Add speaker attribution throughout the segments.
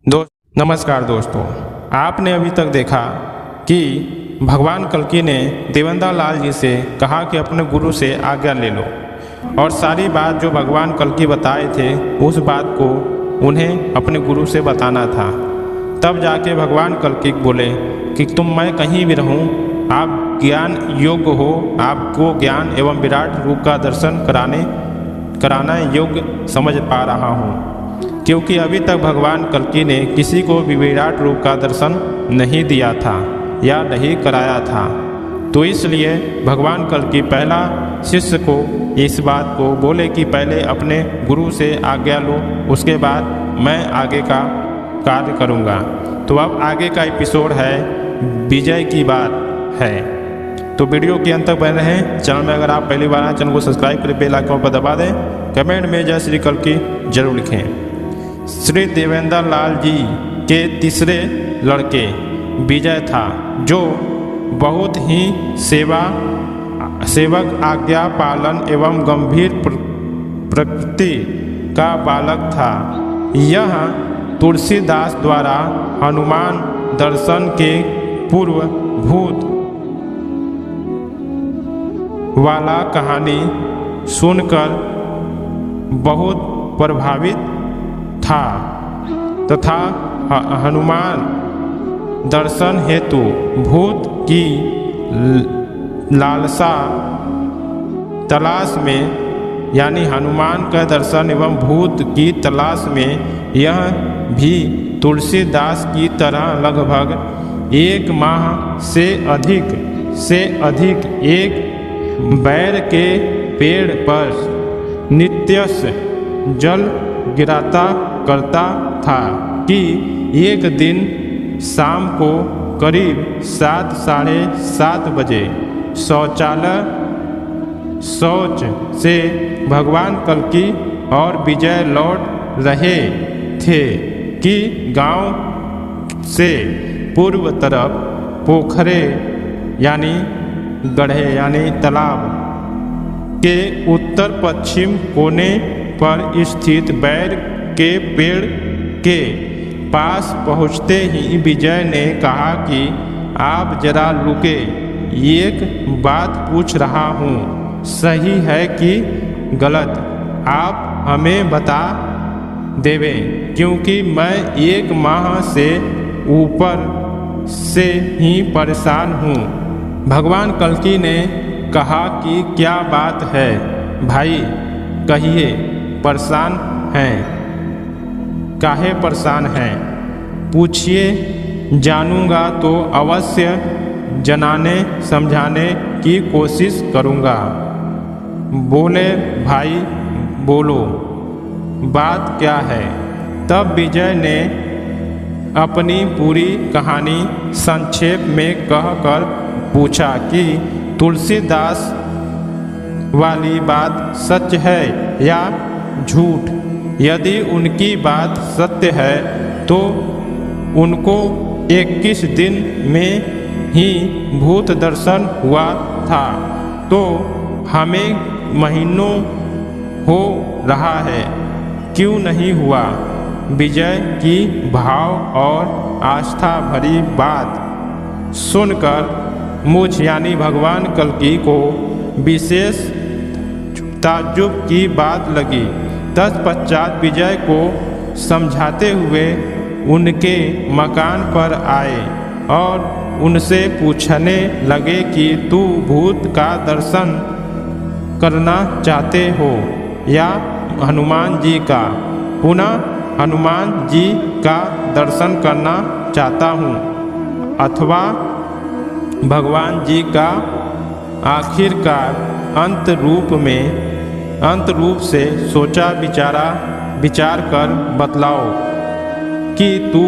Speaker 1: नमस्कार दोस्तों, आपने अभी तक देखा कि भगवान कल्कि ने देवेंद्र लाल जी से कहा कि अपने गुरु से आज्ञा ले लो और सारी बात जो भगवान कल्कि बताए थे उस बात को उन्हें अपने गुरु से बताना था। तब जाके भगवान कल्कि बोले कि मैं कहीं भी रहूं, आप ज्ञान योग्य हो, आपको ज्ञान एवं विराट रूप का दर्शन कराना योग्य समझ पा रहा हूँ, क्योंकि अभी तक भगवान कल्कि ने किसी को भी विराट रूप का दर्शन नहीं दिया था या नहीं कराया था। तो इसलिए भगवान कल्कि पहला शिष्य को इस बात को बोले कि पहले अपने गुरु से आज्ञा लो, उसके बाद मैं आगे का कार्य करूँगा। तो अब आगे का एपिसोड है विजय की बात है। तो वीडियो के अंत तक बने रहें। चैनल में अगर आप पहली बार आए, चैनल को सब्सक्राइब कर बेल आइकन पर दबा दें। कमेंट में जय श्री कल्कि जरूर लिखें। श्री देवेंद्र लाल जी के तीसरे लड़के विजय था, जो बहुत ही सेवक आज्ञा पालन एवं गंभीर प्रकृति का बालक था। यह तुलसीदास द्वारा हनुमान दर्शन के पूर्व भूत वाला कहानी सुनकर बहुत प्रभावित था तथा हनुमान दर्शन हेतु भूत की लालसा तलाश में, यानी हनुमान का दर्शन एवं भूत की तलाश में यह भी तुलसीदास की तरह लगभग 1 माह से अधिक एक बैर के पेड़ पर नित्य जल गिराता करता था कि एक दिन शाम को करीब 7 साढ़े 7 बजे शौच से भगवान कल्कि और विजय लौट रहे थे कि गांव से पूर्व तरफ पोखरे यानी गड्ढे यानी तालाब के उत्तर पश्चिम कोने पर स्थित बैर के पेड़ के पास पहुँचते ही विजय ने कहा कि आप जरा रुके, एक बात पूछ रहा हूँ, सही है कि गलत, आप हमें बता देवें, क्योंकि मैं 1 माह से ऊपर से ही परेशान हूँ। भगवान कल्कि ने कहा कि क्या बात है भाई, कहिए, परेशान हैं, काहे परेशान हैं, पूछिए, जानूंगा तो अवश्य जनाने समझाने की कोशिश करूंगा। बोले भाई बोलो, बात क्या है। तब विजय ने अपनी पूरी कहानी संक्षेप में कहकर पूछा कि तुलसीदास वाली बात सच है या झूठ। यदि उनकी बात सत्य है तो उनको 21 दिन में ही भूत दर्शन हुआ था, तो हमें महीनों हो रहा है, क्यों नहीं हुआ। विजय की भाव और आस्था भरी बात सुनकर मुझ यानी भगवान कल्कि को विशेष ताज्जुब की बात लगी। तत्पश्चात विजय को समझाते हुए उनके मकान पर आए और उनसे पूछने लगे कि तू भूत का दर्शन करना चाहते हो या हनुमान जी का। पुनः हनुमान जी का दर्शन करना चाहता हूँ अथवा भगवान जी का आखिरकार अंत रूप से सोचा विचार कर बतलाओ कि तू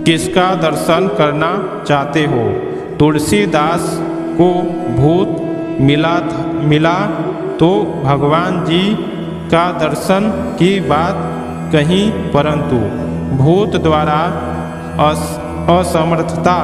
Speaker 1: किसका दर्शन करना चाहते हो। तुलसीदास को भूत मिला तो भगवान जी का दर्शन की बात कही, परंतु भूत द्वारा असमर्थता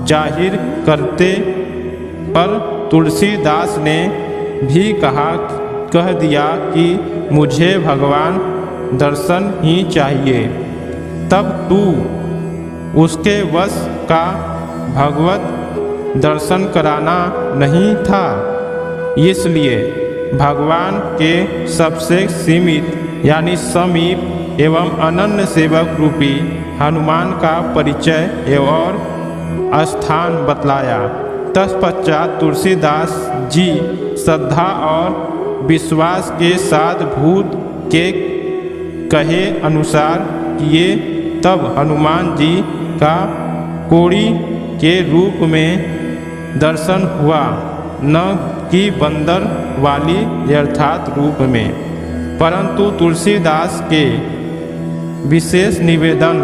Speaker 1: जाहिर करते पर तुलसीदास ने भी कह दिया कि मुझे भगवान दर्शन ही चाहिए। तब तू उसके वश का भगवत दर्शन कराना नहीं था। इसलिए भगवान के सबसे सीमित यानी समीप एवं अनन्य सेवक रूपी हनुमान का परिचय और स्थान बतलाया। तत्पश्चात तुलसीदास जी श्रद्धा और विश्वास के साथ भूत के कहे अनुसार किए। तब हनुमान जी का कोढ़ी के रूप में दर्शन हुआ, न कि बंदर वाली अर्थात रूप में। परंतु तुलसीदास के विशेष निवेदन,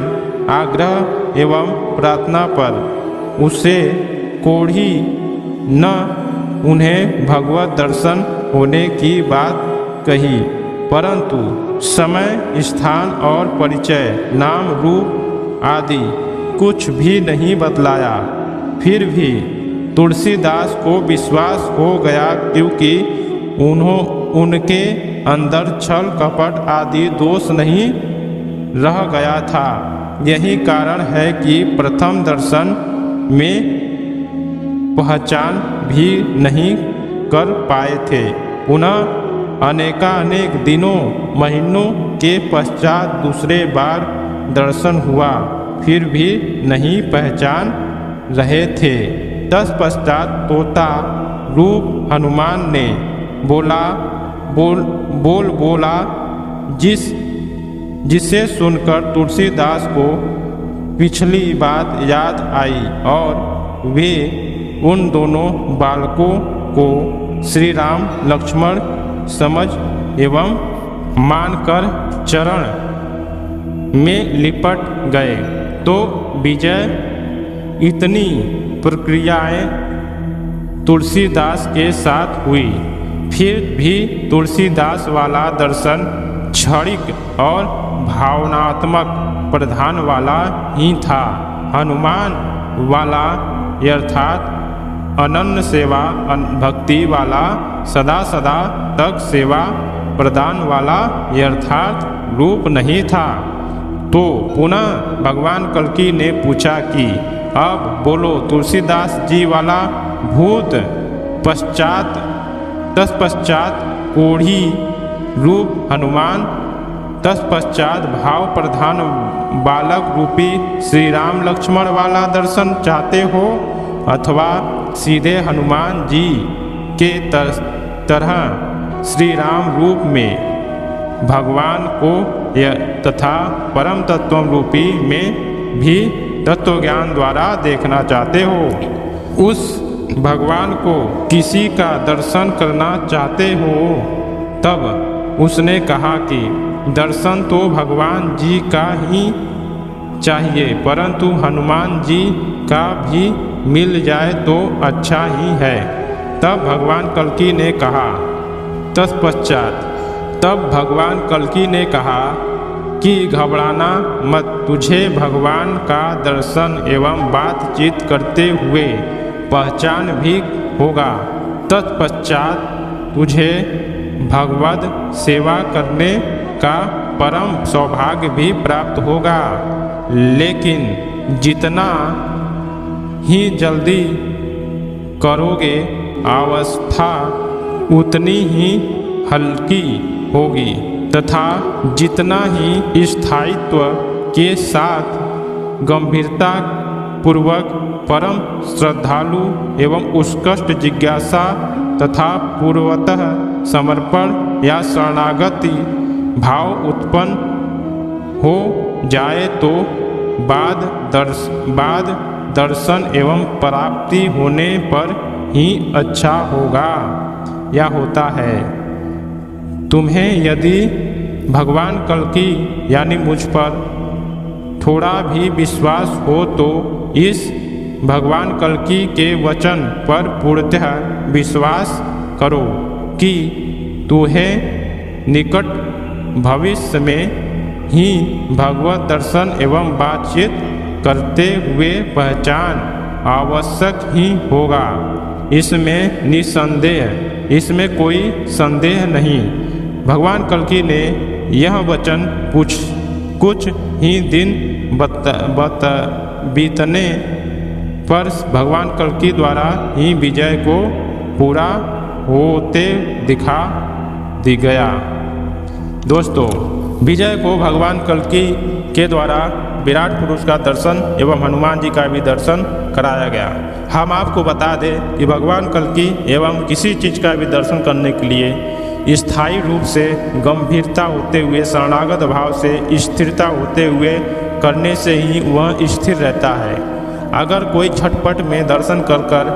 Speaker 1: आग्रह एवं प्रार्थना पर उसे कोढ़ी न उन्हें भगवत दर्शन होने की बात कही, परंतु समय, स्थान और परिचय, नाम, रूप आदि कुछ भी नहीं बतलाया। फिर भी तुलसीदास को विश्वास हो गया, क्योंकि उनके अंदर छल कपट आदि दोष नहीं रह गया था। यही कारण है कि प्रथम दर्शन में पहचान भी नहीं कर पाए थे। पुनः अनेकानेक दिनों महीनों के पश्चात दूसरे बार दर्शन हुआ, फिर भी नहीं पहचान रहे थे। तत्पश्चात तोता रूप हनुमान ने बोला, जिसे सुनकर तुलसीदास को पिछली बात याद आई और वे उन दोनों बालकों को श्री राम लक्ष्मण समझ एवं मानकर चरण में लिपट गए। तो विजय इतनी प्रक्रियाएं तुलसीदास के साथ हुई। फिर भी तुलसीदास वाला दर्शन क्षणिक और भावनात्मक प्रधान वाला ही था। हनुमान वाला अर्थात अनन्य सेवा भक्ति वाला, सदा सदा तक सेवा प्रदान वाला अर्थात रूप नहीं था। तो पुनः भगवान कल्कि ने पूछा कि अब बोलो तुलसीदास जी वाला भूत तत्पश्चात कोढ़ी रूप हनुमान, तत्पश्चात भाव प्रधान बालक रूपी श्री राम लक्ष्मण वाला दर्शन चाहते हो, अथवा सीधे हनुमान जी के तरह श्री राम रूप में भगवान को तथा परम तत्व रूपी में भी तत्व ज्ञान द्वारा देखना चाहते हो। उस भगवान को किसी का दर्शन करना चाहते हो। तब उसने कहा कि दर्शन तो भगवान जी का ही चाहिए, परंतु हनुमान जी का भी मिल जाए तो अच्छा ही है। तब भगवान कल्कि ने कहा तब भगवान कल्कि ने कहा कि घबराना मत, तुझे भगवान का दर्शन एवं बातचीत करते हुए पहचान भी होगा। तत्पश्चात तुझे भगवद सेवा करने का परम सौभाग्य भी प्राप्त होगा। लेकिन जितना ही जल्दी करोगे अवस्था उतनी ही हल्की होगी, तथा जितना ही स्थायित्व के साथ गंभीरता पूर्वक परम श्रद्धालु एवं उत्कृष्ट जिज्ञासा तथा पूर्वतः समर्पण या शरणागति भाव उत्पन्न हो जाए तो बाद दर्शन एवं प्राप्ति होने पर ही अच्छा होगा या होता है। तुम्हें यदि भगवान कल्कि यानी मुझ पर थोड़ा भी विश्वास हो तो इस भगवान कल्कि के वचन पर पूर्णतः विश्वास करो कि तुम्हें निकट भविष्य में ही भगवत दर्शन एवं बातचीत करते हुए पहचान आवश्यक ही होगा। इसमें निसंदेह, इसमें कोई संदेह नहीं। भगवान कल्कि ने यह वचन कुछ ही दिन बीतने पर भगवान कल्कि द्वारा ही विजय को पूरा होते दिखा दी गया। दोस्तों, विजय को भगवान कल्कि के द्वारा विराट पुरुष का दर्शन एवं हनुमान जी का भी दर्शन कराया गया। हम आपको बता दें कि भगवान कल्कि एवं किसी चीज़ का भी दर्शन करने के लिए स्थायी रूप से गंभीरता होते हुए, शरणागत भाव से स्थिरता होते हुए करने से ही वह स्थिर रहता है। अगर कोई झटपट में दर्शन कर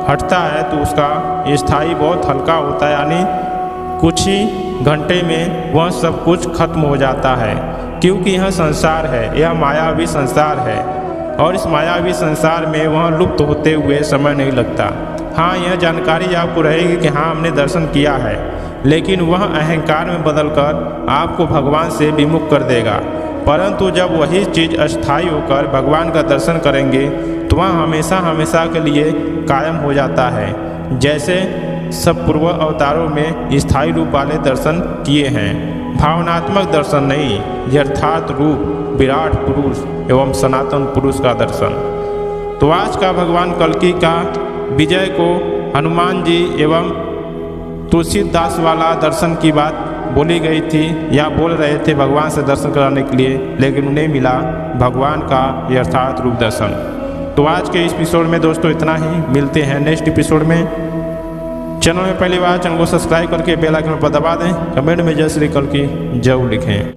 Speaker 1: हटता है तो उसका स्थायी बहुत हल्का होता है, यानी कुछ ही घंटे में वह सब कुछ खत्म हो जाता है। क्योंकि यह संसार है, यह मायावी संसार है और इस मायावी संसार में वह लुप्त होते हुए समय नहीं लगता। हाँ, यह जानकारी आपको रहेगी कि हाँ हमने दर्शन किया है, लेकिन वह अहंकार में बदलकर आपको भगवान से विमुख कर देगा। परंतु जब वही चीज़ अस्थायी होकर भगवान का दर्शन करेंगे तो वह हमेशा हमेशा के लिए कायम हो जाता है, जैसे सब पूर्व अवतारों में स्थायी रूप वाले दर्शन किए हैं। भावनात्मक दर्शन नहीं, यथार्थ रूप विराट पुरुष एवं सनातन पुरुष का दर्शन। तो आज का भगवान कल्कि का विजय को हनुमान जी एवं तुलसीदास वाला दर्शन की बात बोली गई थी या बोल रहे थे भगवान से दर्शन कराने के लिए, लेकिन उन्हें मिला भगवान का यथार्थ रूप दर्शन। तो आज के इस एपिसोड में दोस्तों इतना ही। मिलते हैं नेक्स्ट एपिसोड में। चैनल में पहली बार चैनल को सब्सक्राइब करके बेल आइकन पर दबा दें। कमेंट में जय श्री कल्कि जरूर लिखें।